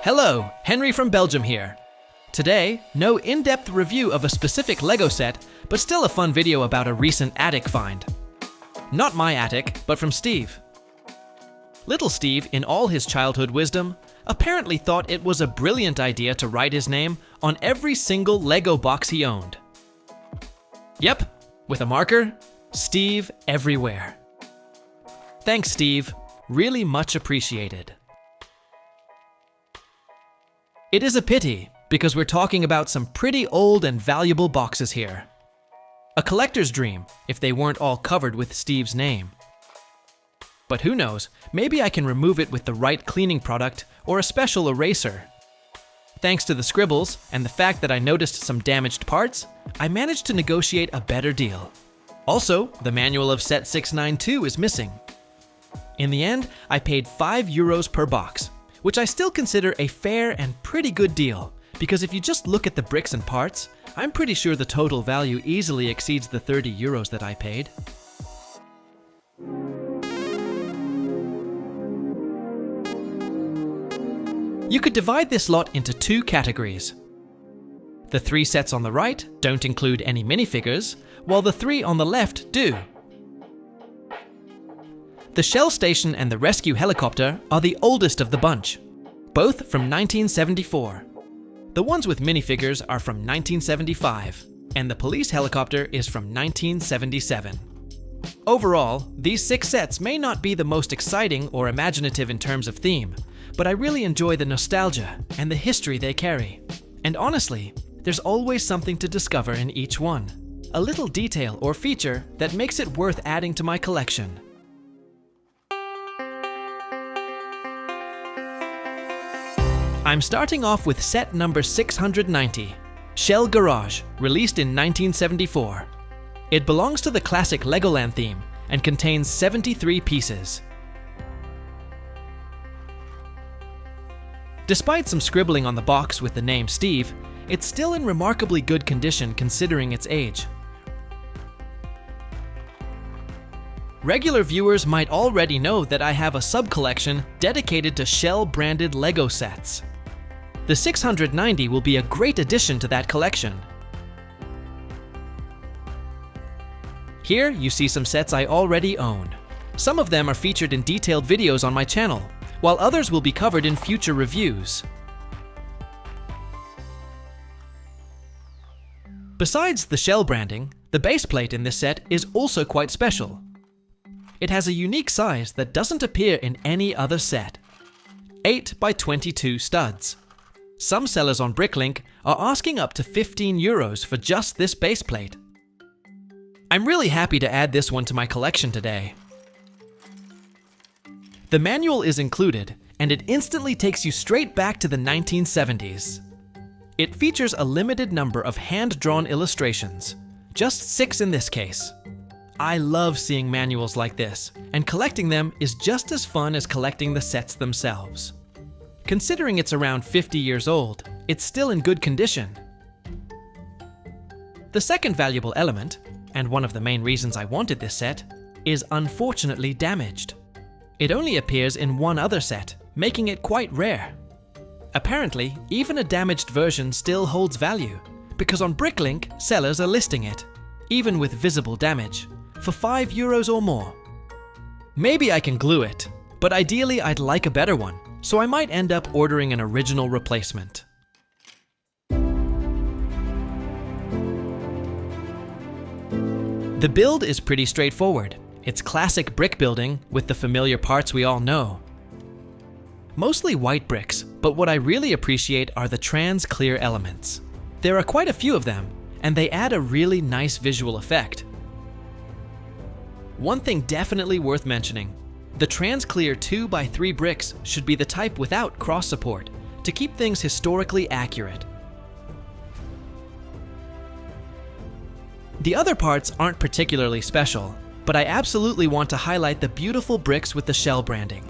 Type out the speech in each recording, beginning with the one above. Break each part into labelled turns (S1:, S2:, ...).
S1: Hello, Henry from Belgium here. Today, no in-depth review of a specific Lego set, but still a fun video about a recent attic find. Not my attic, but from Steve. Little Steve, in all his childhood wisdom, apparently thought it was a brilliant idea to write his name on every single Lego box he owned. Yep, with a marker, Steve everywhere. Thanks, Steve. Really much appreciated. It is a pity, because we're talking about some pretty old and valuable boxes here. A collector's dream, if they weren't all covered with Steve's name. But who knows, maybe I can remove it with the right cleaning product or a special eraser. Thanks to the scribbles and the fact that I noticed some damaged parts, I managed to negotiate a better deal. Also, the manual of set 692 is missing. In the end, I paid €5 per box, which I still consider a fair and pretty good deal, because if you just look at the bricks and parts, I'm pretty sure the total value easily exceeds the €30 that I paid. You could divide this lot into two categories. The 3 sets on the right don't include any minifigures, while the 3 on the left do. The Shell Station and the Rescue Helicopter are the oldest of the bunch, both from 1974. The ones with minifigures are from 1975, and the Police Helicopter is from 1977. Overall, these 6 sets may not be the most exciting or imaginative in terms of theme, but I really enjoy the nostalgia and the history they carry. And honestly, there's always something to discover in each one. A little detail or feature that makes it worth adding to my collection. I'm starting off with set number 690, Shell Garage, released in 1974. It belongs to the classic Legoland theme and contains 73 pieces. Despite some scribbling on the box with the name Steve, it's still in remarkably good condition considering its age. Regular viewers might already know that I have a sub-collection dedicated to Shell-branded Lego sets. The 690 will be a great addition to that collection. Here you see some sets I already own. Some of them are featured in detailed videos on my channel, while others will be covered in future reviews. Besides the Shell branding, the baseplate in this set is also quite special. It has a unique size that doesn't appear in any other set. 8 by 22 studs. Some sellers on Bricklink are asking up to €15 for just this baseplate. I'm really happy to add this one to my collection today. The manual is included, and it instantly takes you straight back to the 1970s. It features a limited number of hand-drawn illustrations, just 6 in this case. I love seeing manuals like this, and collecting them is just as fun as collecting the sets themselves. Considering it's around 50 years old, it's still in good condition. The second valuable element, and one of the main reasons I wanted this set, is unfortunately damaged. It only appears in one other set, making it quite rare. Apparently, even a damaged version still holds value, because on Bricklink, sellers are listing it, even with visible damage, for €5 or more. Maybe I can glue it, but ideally I'd like a better one, so I might end up ordering an original replacement. The build is pretty straightforward. It's classic brick building with the familiar parts we all know. Mostly white bricks, but what I really appreciate are the trans-clear elements. There are quite a few of them, and they add a really nice visual effect. One thing definitely worth mentioning, the trans-clear 2x3 bricks should be the type without cross support to keep things historically accurate. The other parts aren't particularly special, but I absolutely want to highlight the beautiful bricks with the Shell branding.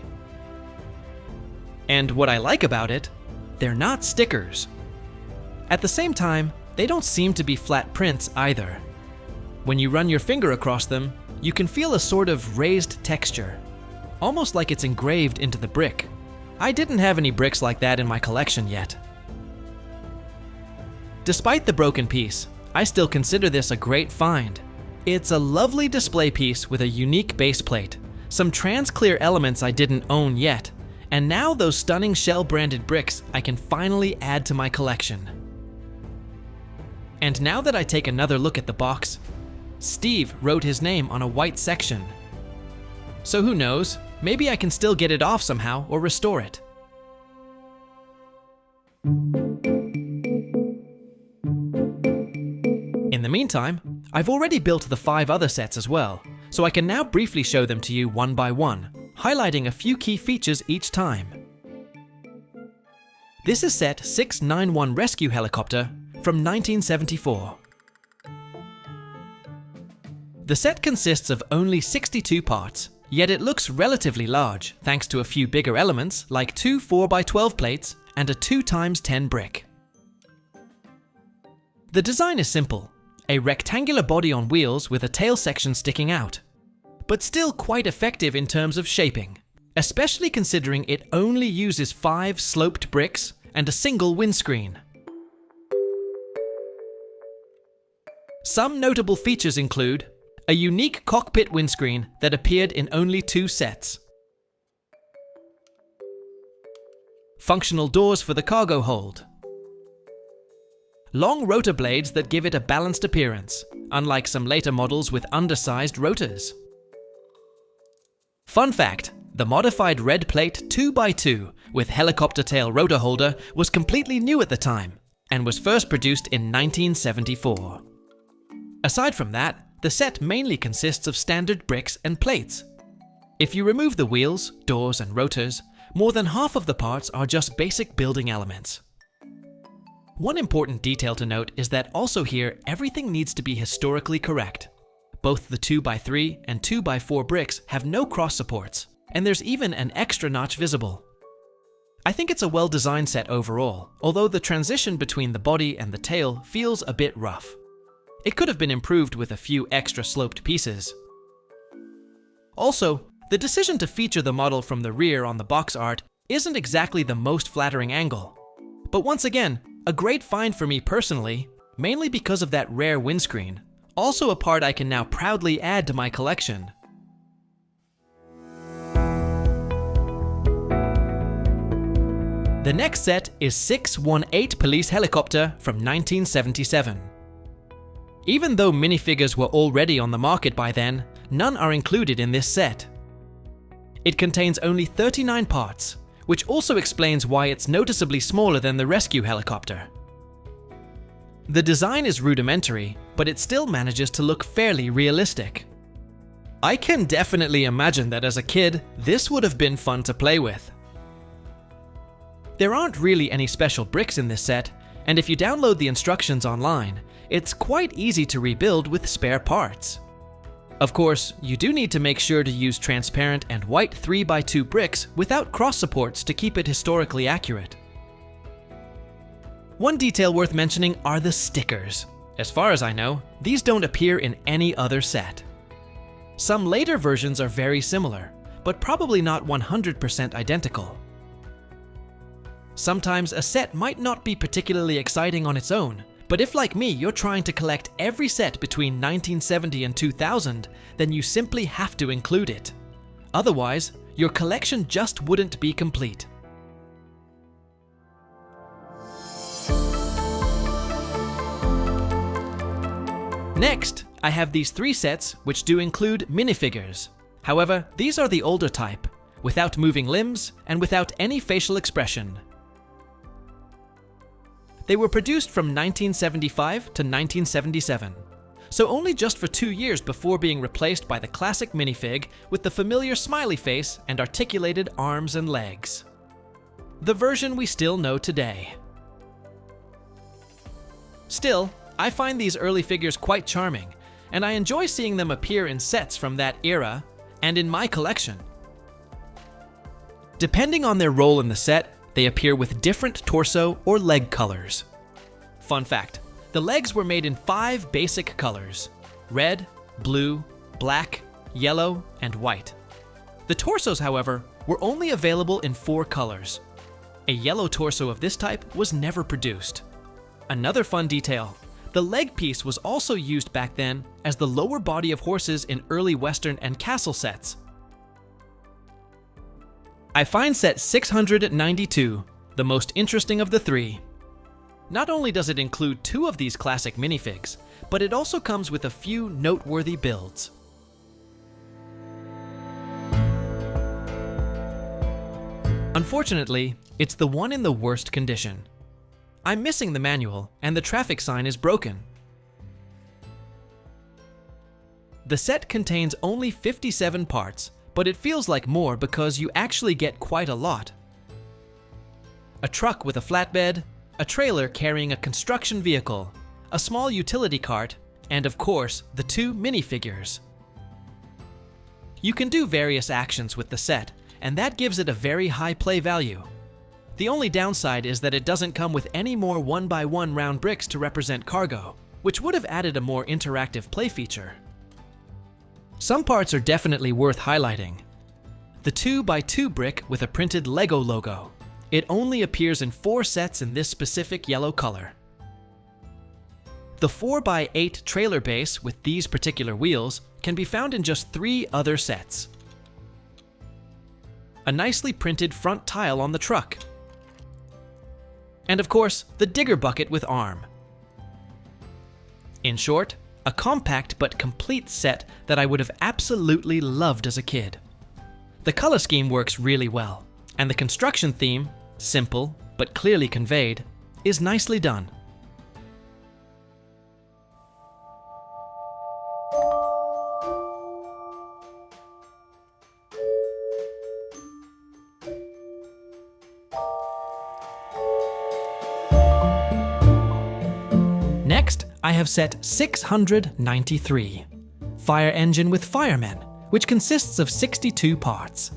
S1: And what I like about it, they're not stickers. At the same time, they don't seem to be flat prints either. When you run your finger across them, you can feel a sort of raised texture, almost like it's engraved into the brick. I didn't have any bricks like that in my collection yet. Despite the broken piece, I still consider this a great find. It's a lovely display piece with a unique base plate, some trans-clear elements I didn't own yet, and now those stunning shell-branded bricks I can finally add to my collection. And now that I take another look at the box, Steve wrote his name on a white section. So who knows, maybe I can still get it off somehow or restore it. In the meantime, I've already built the 5 other sets as well, so I can now briefly show them to you one by one, highlighting a few key features each time. This is set 691 Rescue Helicopter from 1974. The set consists of only 62 parts, yet it looks relatively large thanks to a few bigger elements like 2 4x12 plates and a 2x10 brick. The design is simple, a rectangular body on wheels with a tail section sticking out, but still quite effective in terms of shaping, especially considering it only uses 5 sloped bricks and a single windscreen. Some notable features include a unique cockpit windscreen that appeared in only 2 sets, functional doors for the cargo hold, long rotor blades that give it a balanced appearance, unlike some later models with undersized rotors. Fun fact, the modified red plate 2x2 with helicopter tail rotor holder was completely new at the time and was first produced in 1974. Aside from that, the set mainly consists of standard bricks and plates. If you remove the wheels, doors, and rotors, more than half of the parts are just basic building elements. One important detail to note is that also here, everything needs to be historically correct. Both the 2x3 and 2x4 bricks have no cross supports, and there's even an extra notch visible. I think it's a well-designed set overall, although the transition between the body and the tail feels a bit rough. It could have been improved with a few extra sloped pieces. Also, the decision to feature the model from the rear on the box art isn't exactly the most flattering angle. But once again, a great find for me personally, mainly because of that rare windscreen, also a part I can now proudly add to my collection. The next set is 618 Police Helicopter from 1977. Even though minifigures were already on the market by then, none are included in this set. It contains only 39 parts, which also explains why it's noticeably smaller than the rescue helicopter. The design is rudimentary, but it still manages to look fairly realistic. I can definitely imagine that as a kid, this would have been fun to play with. There aren't really any special bricks in this set, and if you download the instructions online, it's quite easy to rebuild with spare parts. Of course, you do need to make sure to use transparent and white 3x2 bricks without cross supports to keep it historically accurate. One detail worth mentioning are the stickers. As far as I know, these don't appear in any other set. Some later versions are very similar, but probably not 100% identical. Sometimes a set might not be particularly exciting on its own, but if like me you're trying to collect every set between 1970 and 2000, then you simply have to include it. Otherwise, your collection just wouldn't be complete. Next, I have these 3 sets which do include minifigures. However, these are the older type, without moving limbs and without any facial expression. They were produced from 1975 to 1977, so only just for 2 years before being replaced by the classic minifig with the familiar smiley face and articulated arms and legs. The version we still know today. Still, I find these early figures quite charming, and I enjoy seeing them appear in sets from that era and in my collection. Depending on their role in the set, they appear with different torso or leg colors. Fun fact, the legs were made in 5 basic colors: red, blue, black, yellow, and white. The torsos, however, were only available in 4 colors. A yellow torso of this type was never produced. Another fun detail, the leg piece was also used back then as the lower body of horses in early Western and castle sets. I find set 692 the most interesting of the 3. Not only does it include 2 of these classic minifigs, but it also comes with a few noteworthy builds. Unfortunately, it's the one in the worst condition. I'm missing the manual, and the traffic sign is broken. The set contains only 57 parts, but it feels like more because you actually get quite a lot. A truck with a flatbed, a trailer carrying a construction vehicle, a small utility cart, and of course, the 2 minifigures. You can do various actions with the set, and that gives it a very high play value. The only downside is that it doesn't come with any more 1x1 round bricks to represent cargo, which would have added a more interactive play feature. Some parts are definitely worth highlighting. The 2x2 brick with a printed Lego logo. It only appears in 4 sets in this specific yellow color. The 4x8 trailer base with these particular wheels can be found in just 3 other sets. A nicely printed front tile on the truck. And of course, the digger bucket with arm. In short, a compact but complete set that I would have absolutely loved as a kid. The color scheme works really well, and the construction theme, simple but clearly conveyed, is nicely done. Next, I have set 693, Fire Engine with Firemen, which consists of 62 parts.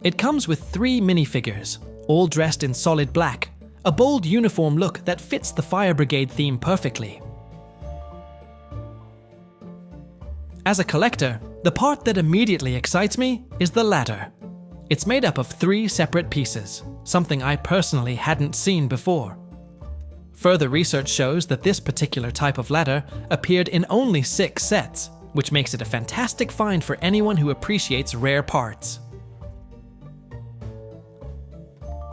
S1: It comes with 3 minifigures, all dressed in solid black, a bold uniform look that fits the fire brigade theme perfectly. As a collector, the part that immediately excites me is the ladder. It's made up of 3 separate pieces, something I personally hadn't seen before. Further research shows that this particular type of ladder appeared in only 6 sets, which makes it a fantastic find for anyone who appreciates rare parts.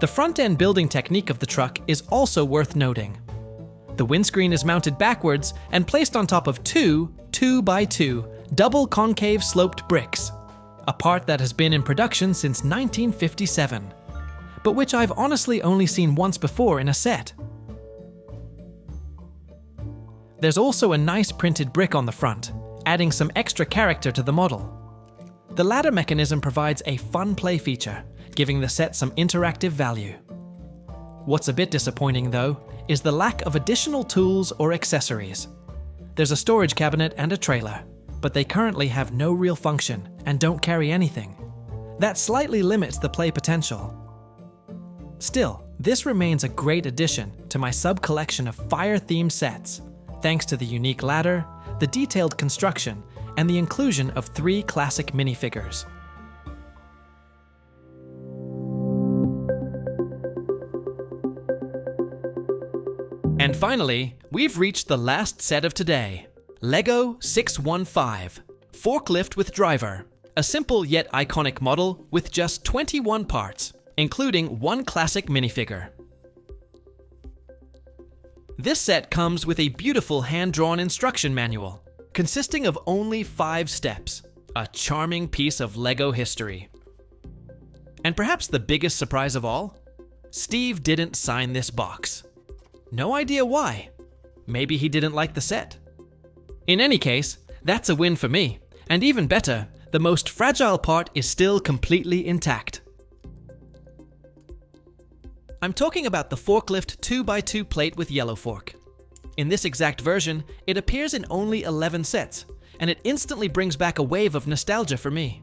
S1: The front-end building technique of the truck is also worth noting. The windscreen is mounted backwards and placed on top of 2 2x2 double concave sloped bricks, a part that has been in production since 1957, but which I've honestly only seen once before in a set. There's also a nice printed brick on the front, adding some extra character to the model. The ladder mechanism provides a fun play feature, giving the set some interactive value. What's a bit disappointing though, is the lack of additional tools or accessories. There's a storage cabinet and a trailer, but they currently have no real function and don't carry anything. That slightly limits the play potential. Still, this remains a great addition to my sub-collection of fire-themed sets, thanks to the unique ladder, the detailed construction, and the inclusion of 3 classic minifigures. And finally, we've reached the last set of today. Lego 615, Forklift with Driver, a simple yet iconic model with just 21 parts, including 1 classic minifigure. This set comes with a beautiful hand-drawn instruction manual, consisting of only 5 steps, a charming piece of Lego history. And perhaps the biggest surprise of all? Steve didn't sign this box. No idea why. Maybe he didn't like the set. In any case, that's a win for me, and even better, the most fragile part is still completely intact. I'm talking about the forklift 2x2 plate with yellow fork. In this exact version, it appears in only 11 sets, and it instantly brings back a wave of nostalgia for me.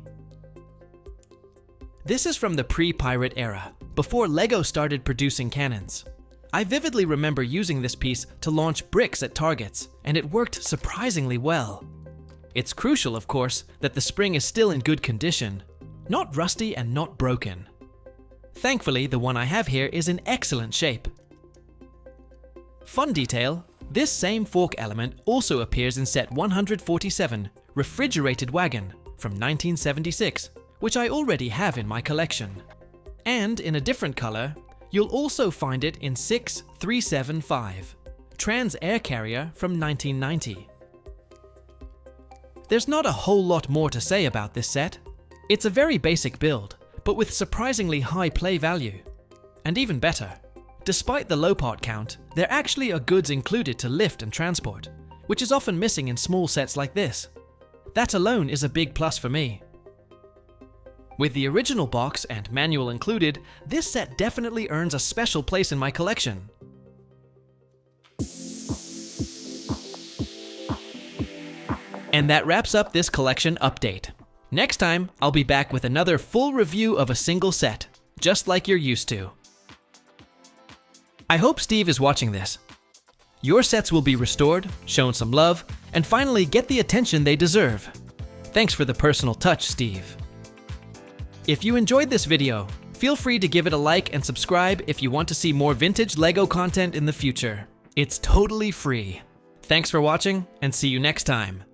S1: This is from the pre-pirate era, before Lego started producing cannons. I vividly remember using this piece to launch bricks at targets, and it worked surprisingly well. It's crucial, of course, that the spring is still in good condition, not rusty and not broken. Thankfully, the one I have here is in excellent shape. Fun detail, this same fork element also appears in set 147, Refrigerated Wagon, from 1976, which I already have in my collection. And in a different color, you'll also find it in 6375, Trans Air Carrier from 1990. There's not a whole lot more to say about this set. It's a very basic build, but with surprisingly high play value. And even better, despite the low part count, there actually are goods included to lift and transport, which is often missing in small sets like this. That alone is a big plus for me. With the original box and manual included, this set definitely earns a special place in my collection. And that wraps up this collection update. Next time, I'll be back with another full review of a single set, just like you're used to. I hope Steve is watching this. Your sets will be restored, shown some love, and finally get the attention they deserve. Thanks for the personal touch, Steve. If you enjoyed this video, feel free to give it a like and subscribe if you want to see more vintage LEGO content in the future. It's totally free. Thanks for watching, and see you next time.